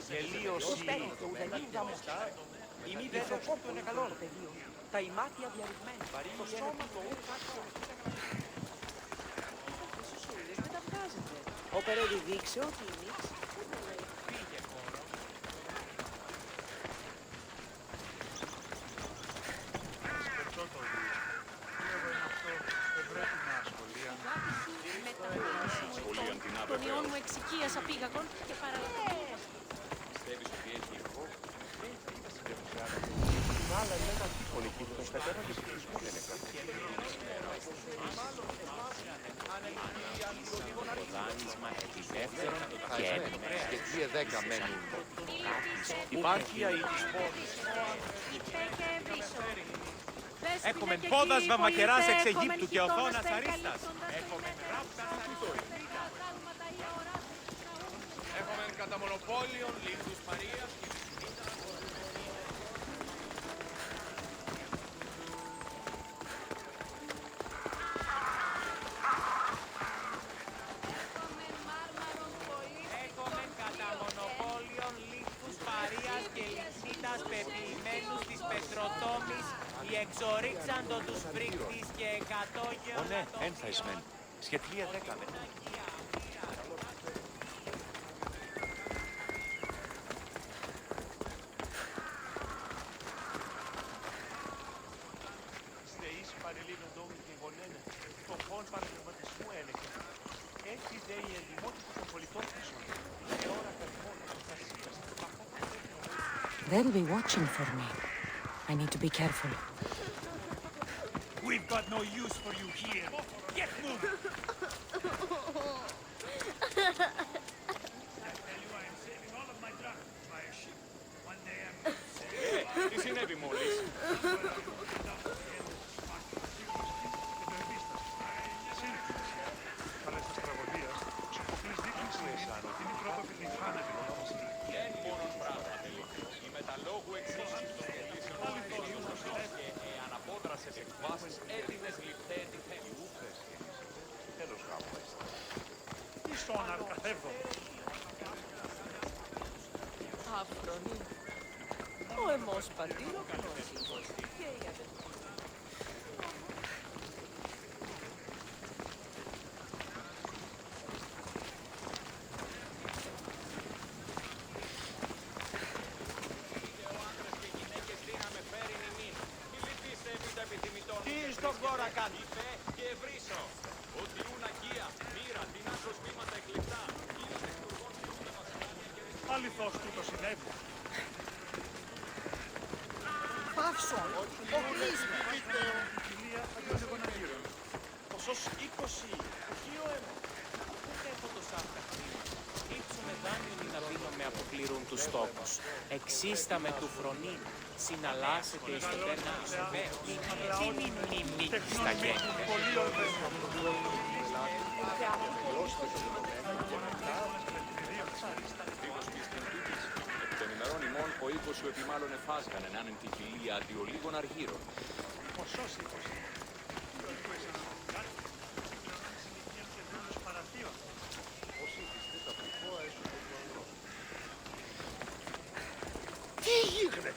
Τελείωση. Η μη βέβαιος του είναι καλό. Τα ημάτια διαρριγμένα. Το σώμα του δεν τα βγάζετε. Ο Περέλη δείξε ότι η νύχτα. Τον ιόν μου εξοικίασα πήγαγον και παραλαμβάνω. Πιστεύεις ότι έχει εγώ? Μάλλον δεν ήταν πολική του τον φετέρα και ψηφισμού λένε κάτι. Το δάνεισμα επιδεύτερον και έμεινε. Και 2-10 μένουν. Υπάρχεια ή της πόλης. Έχουμε πόδας βαμακεράς εξ Αιγύπτου και οθόνας αρίστας. Έχουμε γράψα Έχουμε κατά μονοπόλιον λίθους Μαρίας. Έχουμε κατά μονοπόλιον λίθους Μαρίας και λυσίτας πεποιημένους της Πετροτόμης, οι εξορίξαντο τους φρίκτης και 100 γεωρατών. Ναι, ένθαισμεν. Σχετλία 10 με. They'll be watching for me. I need to be careful. We've got no use for you here. Get moving! Τι συνέβη μόλις? Η μεταλόγου εξήγηση των πωλήσεων και αναπόδρασες εκβάσεις έτοιμες λιπτέτη θελιούχες. Τέλος γάμου. Στον αρκαθεύδο. Αφρονή. Ο εμός πατήρ ο γνώσιμος και η αδελφή. Τι στον κόρα κάνει? Και ευρύσω ότι ούν αγία, μοίρα, την άκρος βήματα εκλεπτά. Αληθώς τούτο συνέβη. Παύσον, ο κλείσμα. Ποσός 20, οχείο αίμα. Πού έχω το σάρκα χρήμα. Ήψομαι δάνειο να δίνω με αποκληρούν τους τόπους. Εξίστα με του φρονήν. Συναλλάσσεται εις το τέρνα σου βέβαιος. Τι μη στα γέννη. Εκ των ημερών ημών ο οίκος σου επιμάλλον εφάσγανε να είναι τη χιλία αντιολίγων αργύρων. Ποσός 20. Τι γίνεται?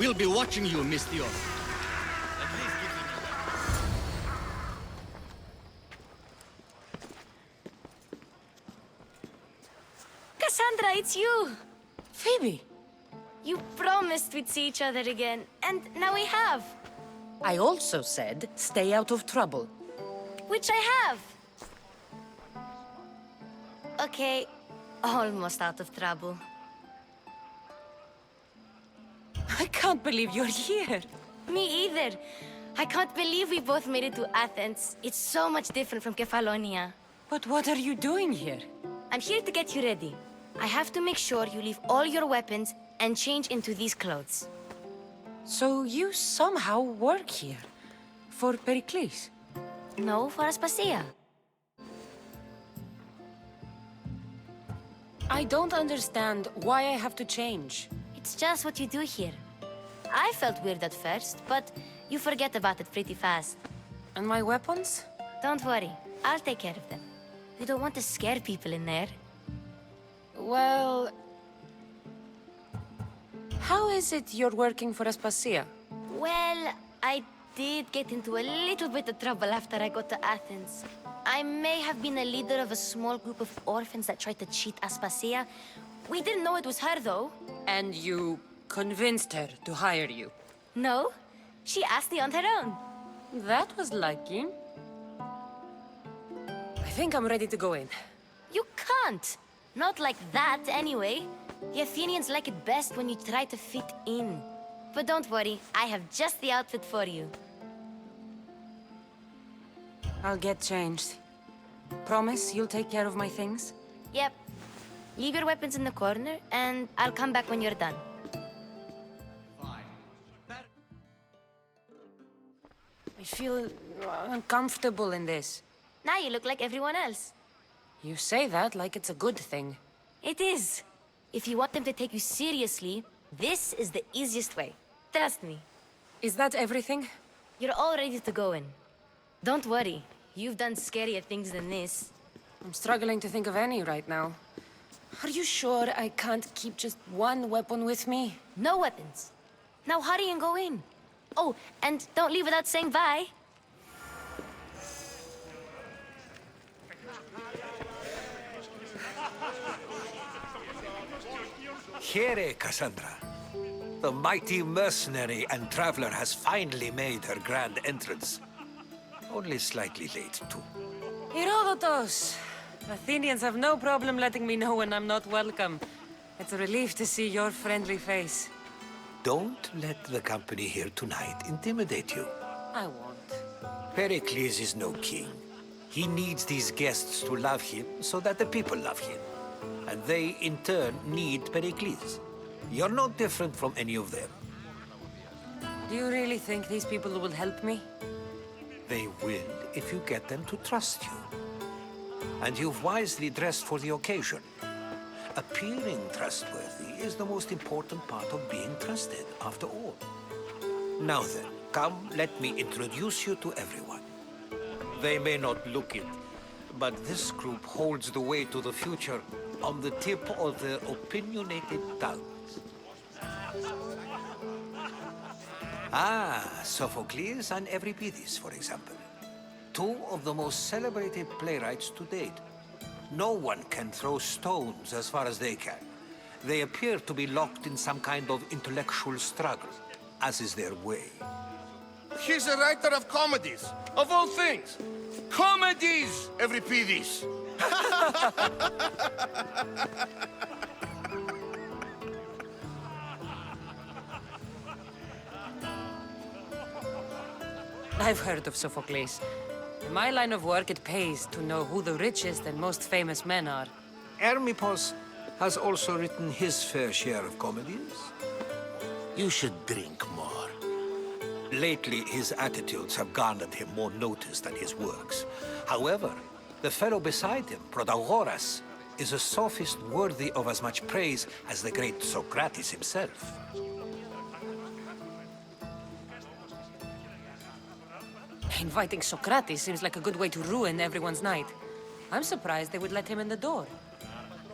We'll be watching you, Miss Dios. Cassandra, it's you! Phoebe! You promised we'd see each other again, and now we have. I also said, stay out of trouble. Which I have. Okay, almost out of trouble. I can't believe you're here. Me either. I can't believe we both made it to Athens. It's so much different from Kefalonia. But what are you doing here? I'm here to get you ready. I have to make sure you leave all your weapons and change into these clothes. So you somehow work here. For Perikles? No, for Aspasia. I don't understand why I have to change. It's just what you do here. I felt weird at first, but you forget about it pretty fast. And my weapons? Don't worry, I'll take care of them. You don't want to scare people in there. Well... How is it you're working for Aspasia? Well, I did get into a little bit of trouble after I got to Athens. I may have been a leader of a small group of orphans that tried to cheat Aspasia. We didn't know it was her, though. And you convinced her to hire you? No, she asked me on her own. That was lucky. I think I'm ready to go in. You can't. Not like that, anyway. The Athenians like it best when you try to fit in. But don't worry, I have just the outfit for you. I'll get changed. Promise you'll take care of my things? Yep. Leave your weapons in the corner, and I'll come back when you're done. I feel uncomfortable in this. Now you look like everyone else. You say that like it's a good thing. It is. If you want them to take you seriously, this is the easiest way. Trust me. Is that everything? You're all ready to go in. Don't worry. You've done scarier things than this. I'm struggling to think of any right now. Are you sure I can't keep just one weapon with me? No weapons. Now hurry and go in. Oh, and don't leave without saying bye. Here, Cassandra. The mighty mercenary and traveler has finally made her grand entrance. Only slightly late, too. Herodotus! Athenians have no problem letting me know when I'm not welcome. It's a relief to see your friendly face. Don't let the company here tonight intimidate you. I won't. Perikles is no king. He needs these guests to love him so that the people love him. And they, in turn, need Perikles. You're no different from any of them. Do you really think these people will help me? They will if you get them to trust you. And you've wisely dressed for the occasion. Appearing trustworthy is the most important part of being trusted, after all. Now then, come, let me introduce you to everyone. They may not look it, but this group holds the way to the future on the tip of their opinionated tongues. Ah, Sophocles and Euripides, for example. Two of the most celebrated playwrights to date. No one can throw stones as far as they can. They appear to be locked in some kind of intellectual struggle, as is their way. He's a writer of comedies, of all things. Comedies, Euripides. I've heard of Sophocles. In my line of work, it pays to know who the richest and most famous men are. Hermippos has also written his fair share of comedies. You should drink more. Lately, his attitudes have garnered him more notice than his works. However, the fellow beside him, Protagoras, is a sophist worthy of as much praise as the great Socrates himself. Inviting Socrates seems like a good way to ruin everyone's night. I'm surprised they would let him in the door.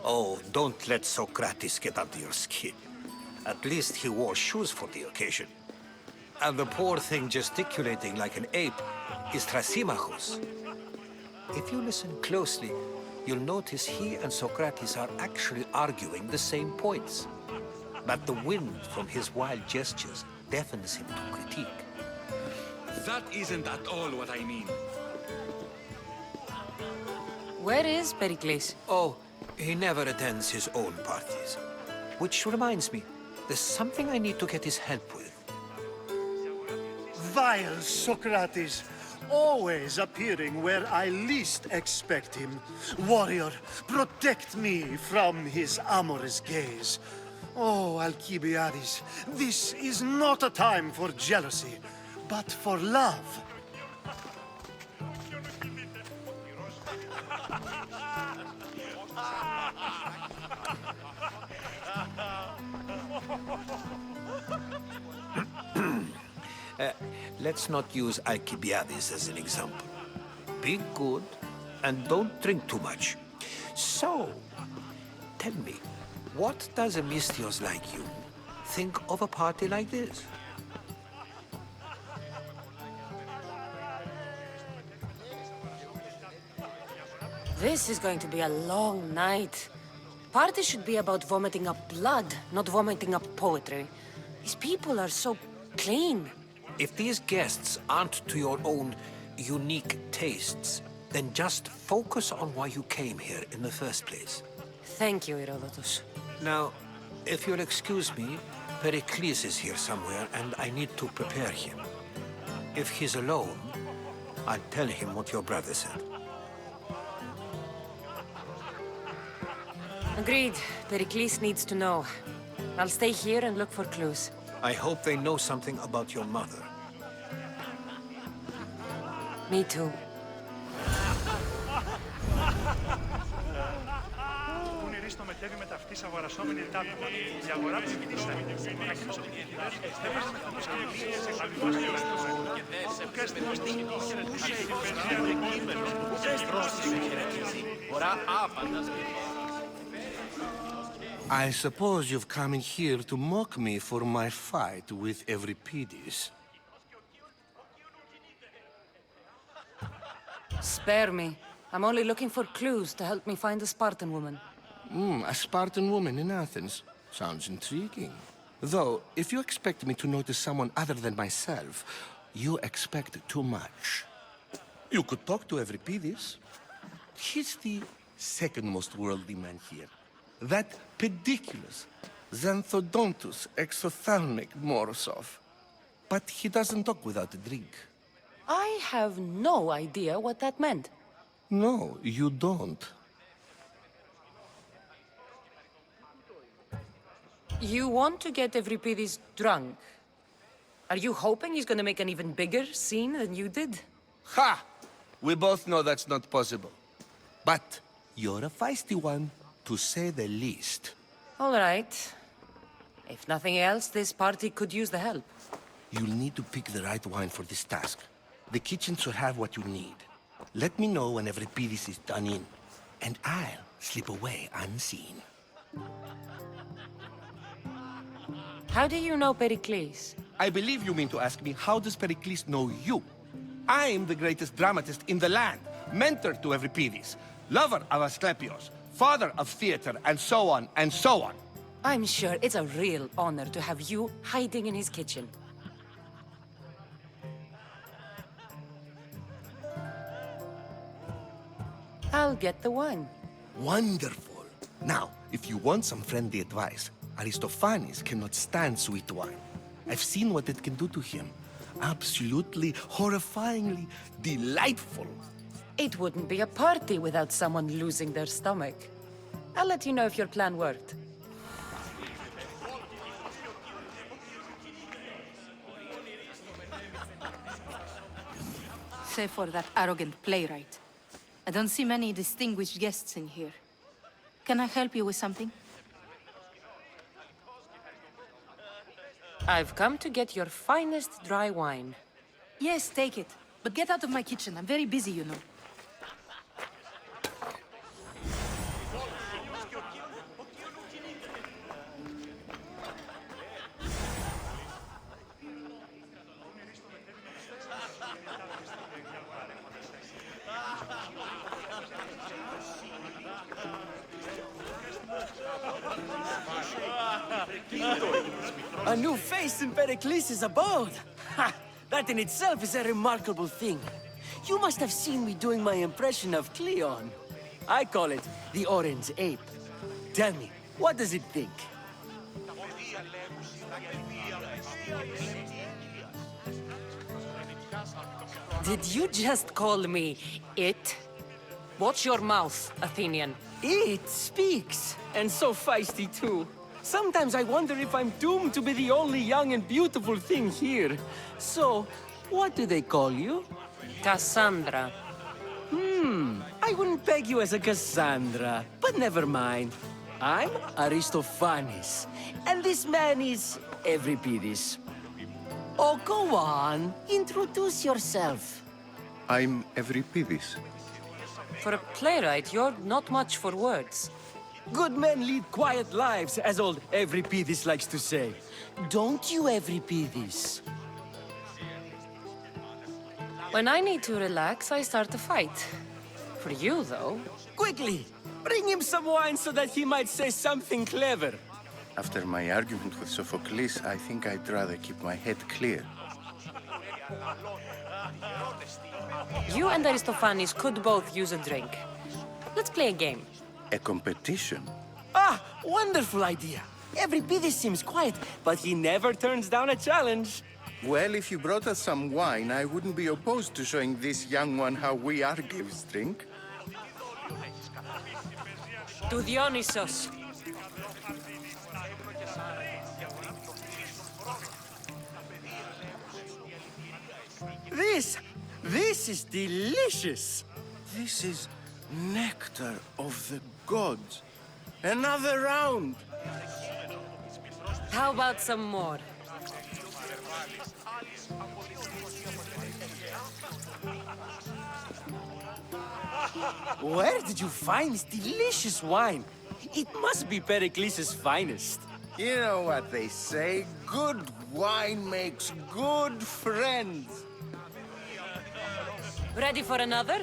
Oh, don't let Socrates get under your skin. At least he wore shoes for the occasion. And the poor thing gesticulating like an ape is Thrasymachus. If you listen closely, you'll notice he and Socrates are actually arguing the same points. But the wind from his wild gestures deafens him to critique. That isn't at all what I mean. Where is Perikles? Oh, he never attends his own parties. Which reminds me, there's something I need to get his help with. Vile Socrates, always appearing where I least expect him. Warrior, protect me from his amorous gaze. Oh, Alcibiades, this is not a time for jealousy, but for love. Let's not use Alcibiades as an example. Be good and don't drink too much. So, tell me, what does a Mystios like you think of a party like this? This is going to be a long night. Party should be about vomiting up blood, not vomiting up poetry. These people are so clean. If these guests aren't to your own unique tastes, then just focus on why you came here in the first place. Thank you, Herodotus. Now, if you'll excuse me, Perikles is here somewhere, and I need to prepare him. If he's alone, I'll tell him what your brother said. Agreed. Perikles needs to know. I'll stay here and look for clues. I hope they know something about your mother. Me too. Στο μετέβη με ταυτής αγορασόμενη τάπημα. Η αγορά της κινήσα. Ανακοίνωσε ότι η κυβέρνηση στέλνει με τους κινήσεις σε ακριβώς και ο κάστημος της χαιρετήσει η I suppose you've come in here to mock me for my fight with Euripides. Spare me. I'm only looking for clues to help me find a Spartan woman. A Spartan woman in Athens. Sounds intriguing. Though, if you expect me to notice someone other than myself, you expect too much. You could talk to Euripides. He's the second most worldly man here. That pediculous, xanthodontus exophthalmic Morosov. But he doesn't talk without a drink. I have no idea what that meant. No, you don't. You want to get Euripides drunk? Are you hoping he's gonna make an even bigger scene than you did? Ha! We both know that's not possible. But you're a feisty one, to say the least. All right. If nothing else, this party could use the help. You'll need to pick the right wine for this task. The kitchen should have what you need. Let me know when Euripides is done in, and I'll slip away unseen. How do you know Perikles? I believe you mean to ask me, how does Pericles know you? I'm the greatest dramatist in the land, mentor to Euripides, lover of Asclepios, father of theater, and so on, and so on. I'm sure it's a real honor to have you hiding in his kitchen. I'll get the wine. Wonderful. Now, if you want some friendly advice, Aristophanes cannot stand sweet wine. I've seen what it can do to him. Absolutely, horrifyingly delightful. It wouldn't be a party without someone losing their stomach. I'll let you know if your plan worked. Save for that arrogant playwright. I don't see many distinguished guests in here. Can I help you with something? I've come to get your finest dry wine. Yes, take it. But get out of my kitchen. I'm very busy, you know. A new face in Perikles' abode! Ha! That in itself is a remarkable thing. You must have seen me doing my impression of Cleon. I call it the Orange Ape. Tell me, what does it think? Did you just call me it? Watch your mouth, Athenian. It speaks, and so feisty too. Sometimes I wonder if I'm doomed to be the only young and beautiful thing here. So, what do they call you? Cassandra. I wouldn't peg you as a Cassandra, but never mind. I'm Aristophanes, and this man is Euripides. Oh, go on. Introduce yourself. I'm Euripides. For a playwright, you're not much for words. Good men lead quiet lives, as old Euripides likes to say. Don't you, Euripides? When I need to relax, I start a fight. For you, though... Quickly! Bring him some wine so that he might say something clever. After my argument with Sophocles, I think I'd rather keep my head clear. You and Aristophanes could both use a drink. Let's play a game. A competition? Ah, wonderful idea. Euripides seems quiet, but he never turns down a challenge. Well, if you brought us some wine, I wouldn't be opposed to showing this young one how we Argives drink. To Dionysos. This is delicious. This is nectar of the gods. Another round. How about some more? Where did you find this delicious wine? It must be Perikles' finest. You know what they say, good wine makes good friends. Ready for another?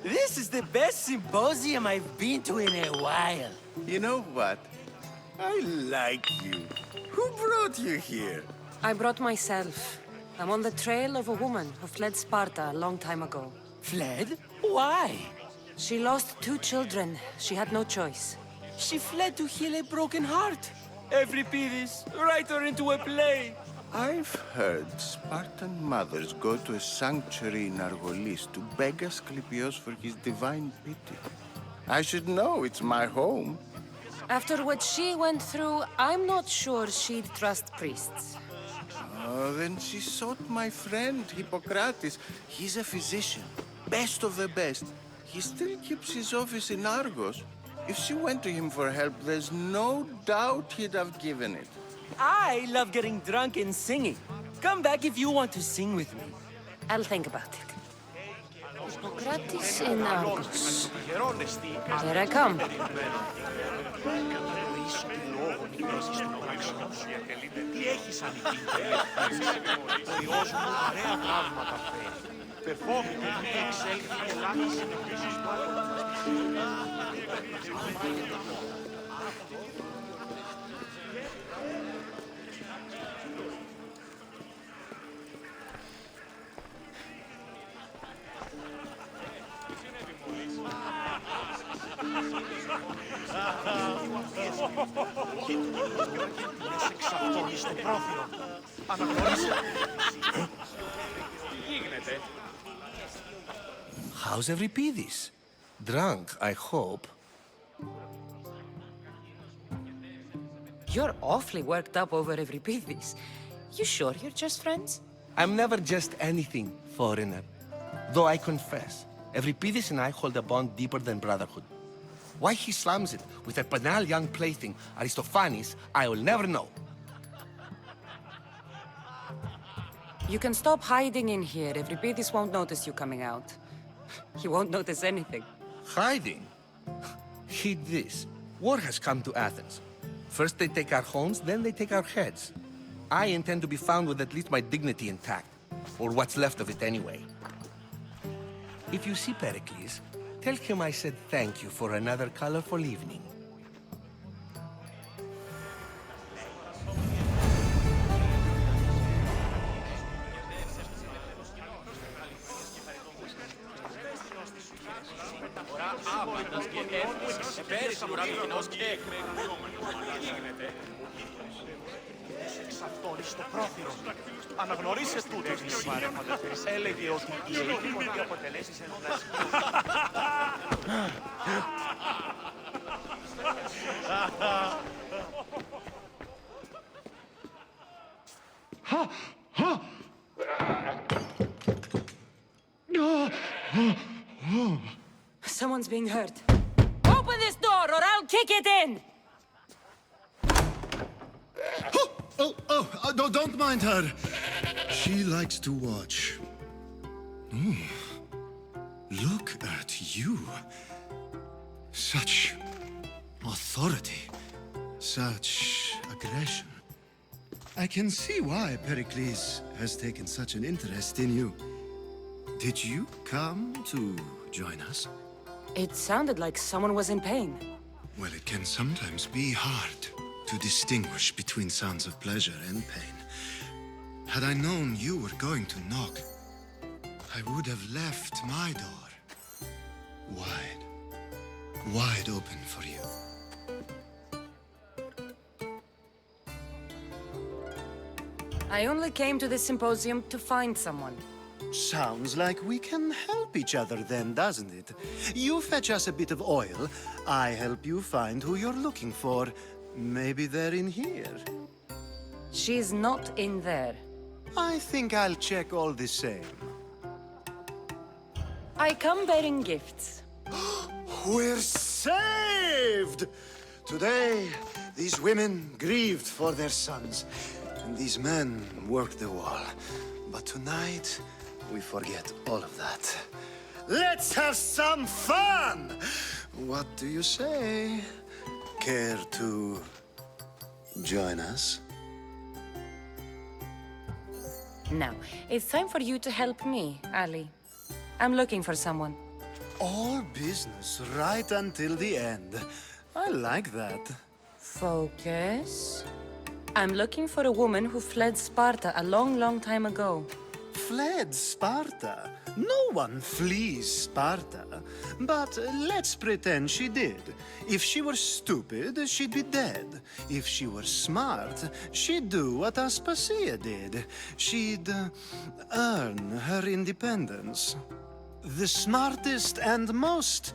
This is the best symposium I've been to in a while. You know what? I like you. Who brought you here? I brought myself. I'm on the trail of a woman who fled Sparta a long time ago. Fled? Why? She lost 2 children. She had no choice. She fled to heal a broken heart. Euripides, write her into a play. I've heard Spartan mothers go to a sanctuary in Argolis to beg Asclepios for his divine pity. I should know, it's my home. After what she went through, I'm not sure she'd trust priests. Oh, then she sought my friend, Hippocrates. He's a physician, best of the best. He still keeps his office in Argos. If she went to him for help, there's no doubt he'd have given it. I love getting drunk and singing. Come back if you want to sing with me. I'll think about it. Hippocrates in Argos. Here I come. Τι έχεις ανοιχτή, ο Υιός μου ωραία τραύματα φέρει. Πεφόβητο και εξέλθει και λάθη συνεχίσεις του εξαυτόνεις το πρόθυρο. Αναγνώρισε. Τι γίνεται? How's Euripides? Drunk, I hope. You're awfully worked up over Euripides. You sure you're just friends? I'm never just anything, foreigner. Though I confess, Euripides and I hold a bond deeper than brotherhood. Why he slams it with a banal young plaything, Aristophanes, I will never know. You can stop hiding in here. Euripides won't notice you coming out. He won't notice anything. Hiding? Heed this. War has come to Athens. First they take our homes, then they take our heads. I intend to be found with at least my dignity intact. Or what's left of it anyway. If you see Perikles, tell him I said thank you for another colorful evening. Εξαυτόνεις το πρόθυρο. Αναγνωρίσε τούτος, νησί. Έλεγε ότι η ελίτ μπορεί να αποτελέσει σε Someone's being hurt. Open this door or I'll kick it in! No, don't mind her. She likes to watch. Look at you. Such authority. Such aggression. I can see why Perikles has taken such an interest in you. Did you come to join us? It sounded like someone was in pain. Well, it can sometimes be hard to distinguish between sounds of pleasure and pain. Had I known you were going to knock, I would have left my door wide open for you. I only came to this symposium to find someone. Sounds like we can help each other then, doesn't it? You fetch us a bit of oil, I help you find who you're looking for. Maybe they're in here. She's not in there. I think I'll check all the same. I come bearing gifts. We're saved! Today, these women grieved for their sons, and these men worked the wall. But tonight, we forget all of that. Let's have some fun! What do you say? Care to join us? Now, it's time for you to help me, Ali. I'm looking for someone. All business right until the end. I like that. Focus. I'm looking for a woman who fled Sparta a long, long time ago. Fled Sparta? No one flees Sparta. But let's pretend she did. If she were stupid, she'd be dead. If she were smart, she'd do what Aspasia did. She'd earn her independence. The smartest and most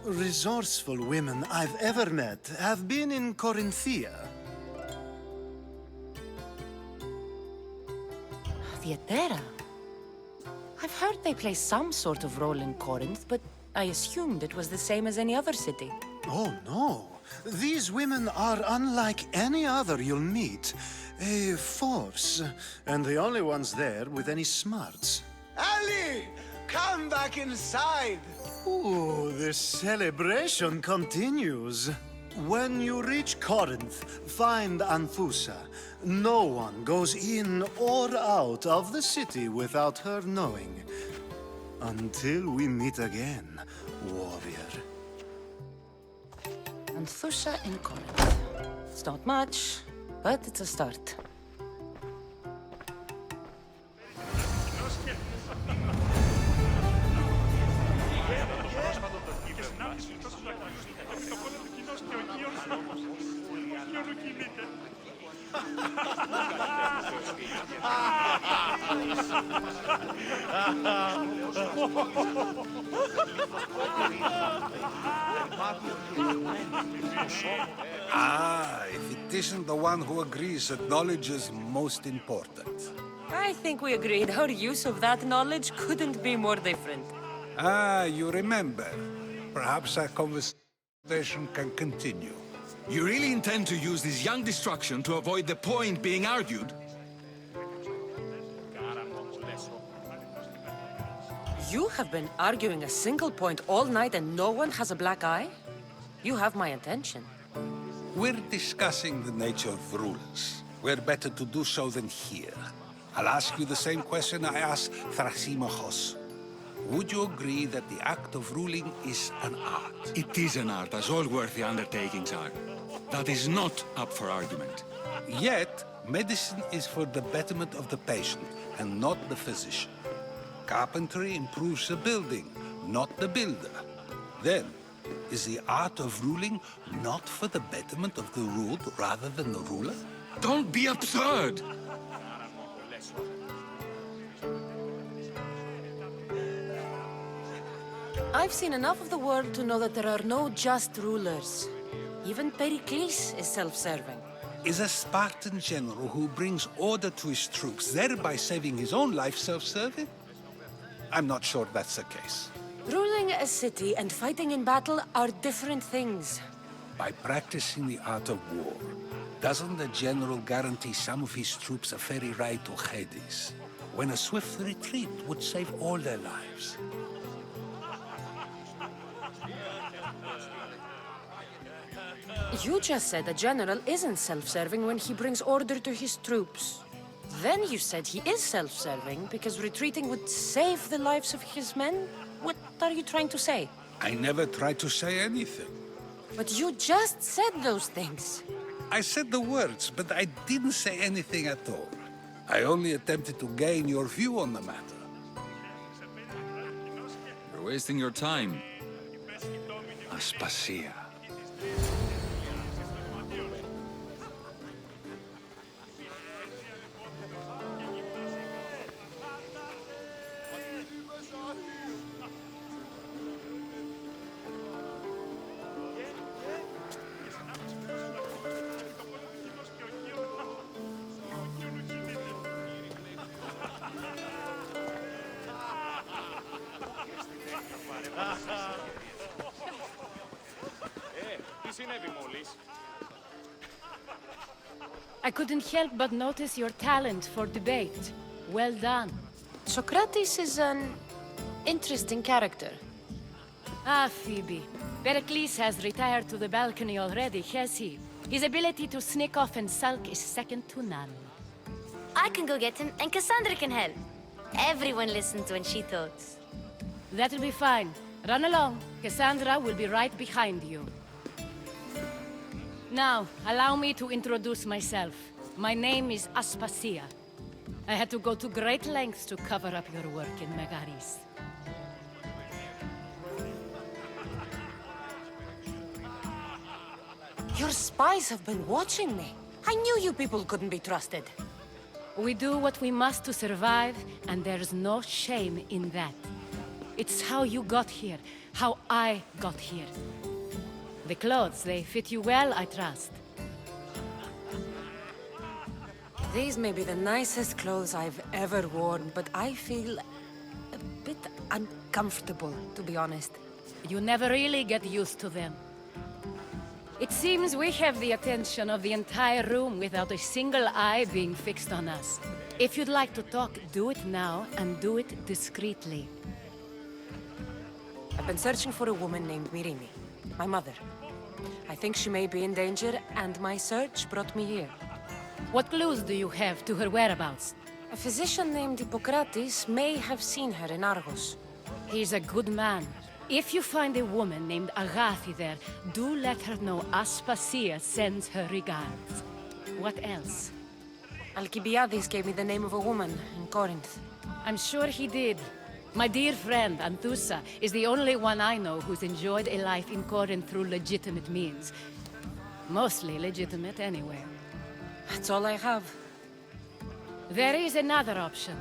resourceful women I've ever met have been in Corinthia. Theatera? I've heard they play some sort of role in Corinth, but I assumed it was the same as any other city. Oh, no. These women are unlike any other you'll meet. A force, and the only ones there with any smarts. Ali! Come back inside! Ooh, the celebration continues. When you reach Corinth, find Anfusa. No one goes in or out of the city without her knowing. Until we meet again, warrior. Anfusa in Corinth. It's not much, but it's a start. If it isn't the one who agrees that knowledge is most important. I think we agreed our use of that knowledge couldn't be more different. You remember. Perhaps our conversation can continue. You really intend to use this young destruction to avoid the point being argued? You have been arguing a single point all night and no one has a black eye? You have my attention. We're discussing the nature of rulers. Where better to do so than here? I'll ask you the same question I asked Thrasymachos. Would you agree that the act of ruling is an art? It is an art, as all worthy undertakings are. That is not up for argument. Yet, medicine is for the betterment of the patient, and not the physician. Carpentry improves the building, not the builder. Then, is the art of ruling not for the betterment of the ruled rather than the ruler? Don't be absurd! I've seen enough of the world to know that there are no just rulers. Even Perikles is self-serving. Is a Spartan general who brings order to his troops, thereby saving his own life, self-serving? I'm not sure that's the case. Ruling a city and fighting in battle are different things. By practicing the art of war, doesn't the general guarantee some of his troops a ferry ride to Hades, when a swift retreat would save all their lives? You just said a general isn't self-serving when he brings order to his troops. Then you said he is self-serving because retreating would save the lives of his men? What are you trying to say? I never tried to say anything. But you just said those things. I said the words, but I didn't say anything at all. I only attempted to gain your view on the matter. You're wasting your time. Aspasia. I couldn't help but notice your talent for debate. Well done. Socrates is an interesting character. Ah, Phoebe. Perikles has retired to the balcony already, has he? His ability to sneak off and sulk is second to none. I can go get him, and Cassandra can help. Everyone listens when she talks. That'll be fine. Run along. Cassandra will be right behind you. Now, allow me to introduce myself. My name is Aspasia. I had to go to great lengths to cover up your work in Megaris. Your spies have been watching me. I knew you people couldn't be trusted. We do what we must to survive, and there's no shame in that. It's how you got here, how I got here. The clothes, they fit you well, I trust. These may be the nicest clothes I've ever worn, but I feel a bit uncomfortable, to be honest. You never really get used to them. It seems we have the attention of the entire room without a single eye being fixed on us. If you'd like to talk, do it now, and do it discreetly. I've been searching for a woman named Mirimi, my mother. I think she may be in danger, and my search brought me here. What clues do you have to her whereabouts? A physician named Hippocrates may have seen her in Argos. He's a good man. If you find a woman named Agathi there, do let her know Aspasia sends her regards. What else? Alcibiades gave me the name of a woman in Corinth. I'm sure he did. My dear friend, Anthusa, is the only one I know who's enjoyed a life in Corinth through legitimate means. Mostly legitimate, anyway. That's all I have. There is another option.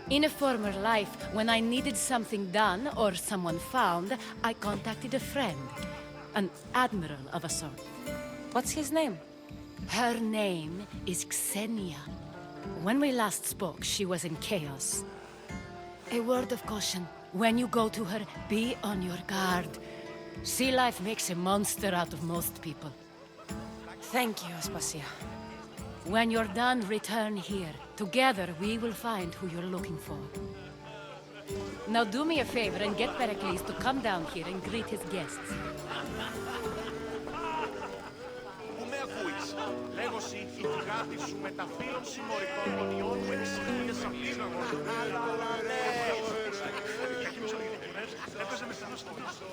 In a former life, when I needed something done or someone found, I contacted a friend. An admiral of a sort. What's his name? Her name is Xenia. When we last spoke, she was in chaos. A word of caution. When you go to her, be on your guard. Sea life makes a monster out of most people. Thank you, Aspasia. When you're done, return here. Together, we will find who you're looking for. Now do me a favor and get Perikles to come down here and greet his guests. Πού με ακούεις? Λέγω η ηθικάτη σου με τα φίλων συμμορικών γονιών που είναι συνήθειες αυτής. Έπαιζε με στενό στο μίσο.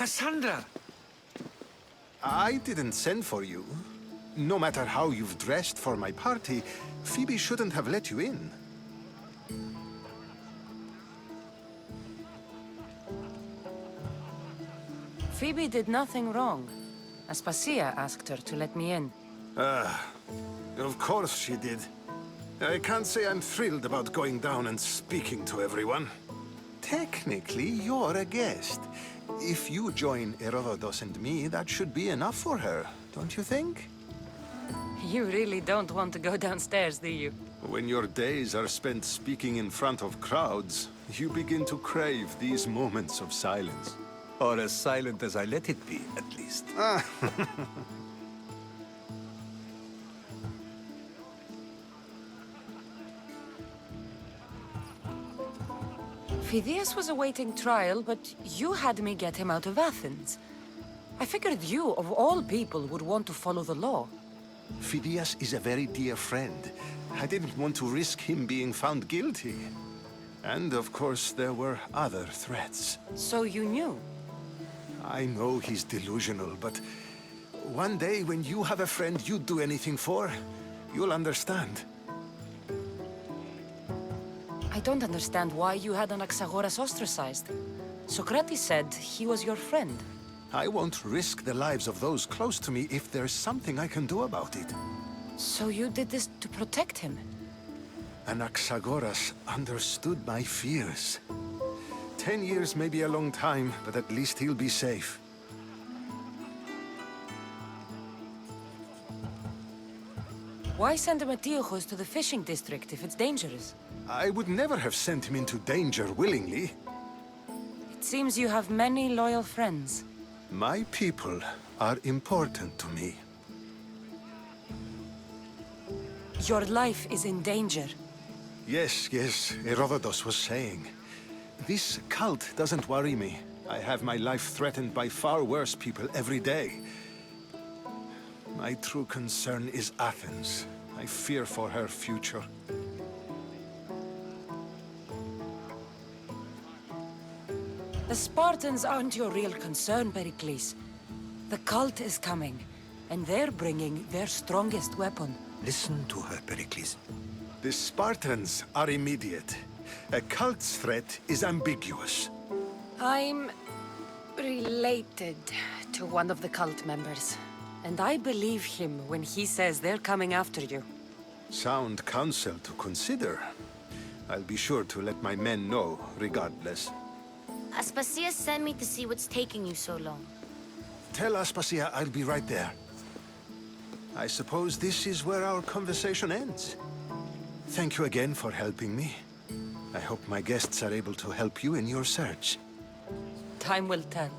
Cassandra! I didn't send for you. No matter how you've dressed for my party, Phoebe shouldn't have let you in. Phoebe did nothing wrong. Aspasia asked her to let me in. Of course she did. I can't say I'm thrilled about going down and speaking to everyone. Technically, you're a guest. If you join Herodotus and me, that should be enough for her, don't you think? You really don't want to go downstairs, do you? When your days are spent speaking in front of crowds, you begin to crave these moments of silence. Or as silent as I let it be, at least. Phidias was awaiting trial, but you had me get him out of Athens. I figured you, of all people, would want to follow the law. Phidias is a very dear friend. I didn't want to risk him being found guilty. And of course, there were other threats. So you knew? I know he's delusional, but one day when you have a friend you'd do anything for, you'll understand. I don't understand why you had Anaxagoras ostracized. Socrates said he was your friend. I won't risk the lives of those close to me if there's something I can do about it. So you did this to protect him? Anaxagoras understood my fears. 10 years may be a long time, but at least he'll be safe. Why send Metiochos to the fishing district if it's dangerous? I would never have sent him into danger willingly. It seems you have many loyal friends. My people are important to me. Your life is in danger. Yes, Herodotus was saying. This cult doesn't worry me. I have my life threatened by far worse people every day. My true concern is Athens. I fear for her future. The Spartans aren't your real concern, Perikles. The cult is coming, and they're bringing their strongest weapon. Listen to her, Perikles. The Spartans are immediate. A cult's threat is ambiguous. I'm related to one of the cult members, and I believe him when he says they're coming after you. Sound counsel to consider. I'll be sure to let my men know, regardless. Aspasia sent me to see what's taking you so long. Tell Aspasia I'll be right there. I suppose this is where our conversation ends. Thank you again for helping me. I hope my guests are able to help you in your search. Time will tell.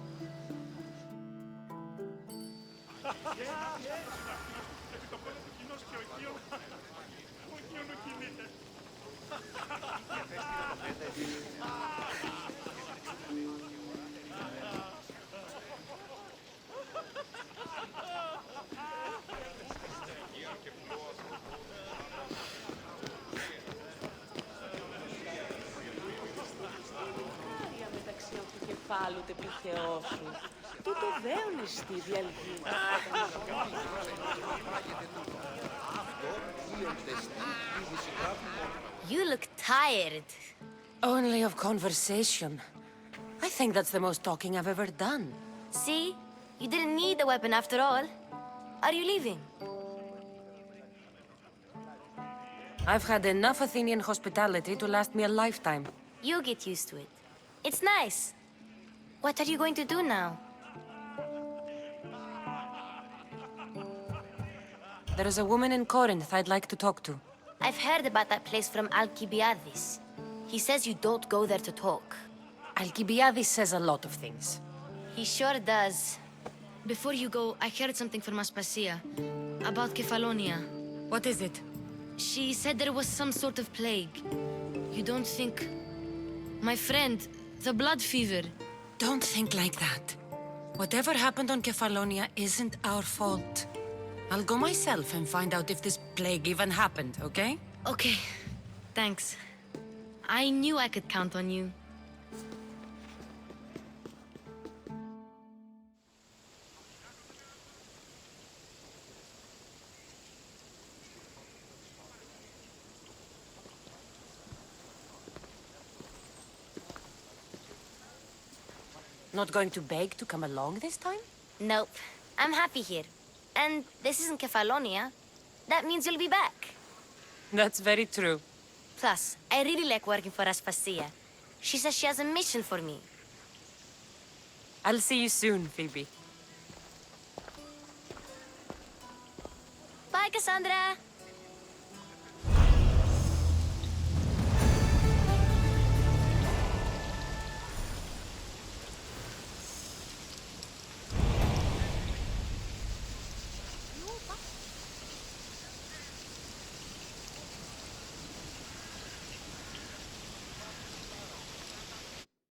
Άλλοτε πληθεό σου. Τι το δέονες στη διαλγή. You look tired. Only of conversation. I think that's the most talking I've ever done. See? You didn't need the weapon after all. Are you leaving? I've had enough Athenian hospitality to last me a lifetime. You get used to it. It's nice. What are you going to do now? There is a woman in Corinth I'd like to talk to. I've heard about that place from Alcibiades. He says you don't go there to talk. Alcibiades says a lot of things. He sure does. Before you go, I heard something from Aspasia about Kefalonia. What is it? She said there was some sort of plague. You don't think... My friend, the blood fever. Don't think like that. Whatever happened on Kefalonia isn't our fault. I'll go myself and find out if this plague even happened, okay? Okay. Thanks. I knew I could count on you. Not going to beg to come along this time? Nope. I'm happy here. And this isn't Kefalonia. That means you'll be back. That's very true. Plus, I really like working for Aspasia. She says she has a mission for me. I'll see you soon, Phoebe. Bye, Cassandra!